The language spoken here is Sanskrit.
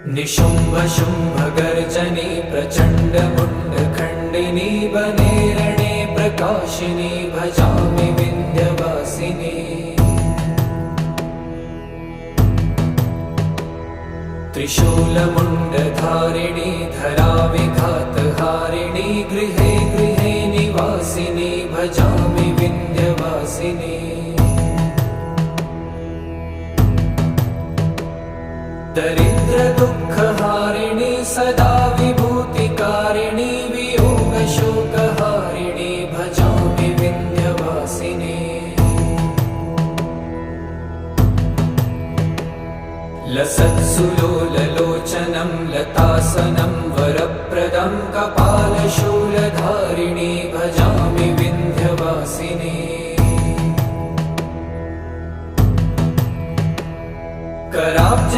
निशुम्भ शुम्भ गर्जनी प्रचण्ड मुण्ड खण्डिनी वने रणे प्रकाशिनी भजामि विन्ध्यवासिनी। त्रिशूलमुण्डधारिणी धराविघातहारिणी गृहे गृहे निवासिनी भजामि विन्ध्यवासिनी। दरिद्र दुःखहारिणी सदा विभूतिकारिणी वियोगशोकहारिणी भजामि विन्ध्यवासिनी। लसत्सुलोललोचनं लतासनं वरप्रदं कपालशूलधारिणी भजामि विन्ध्यवासिनी। कराब्ज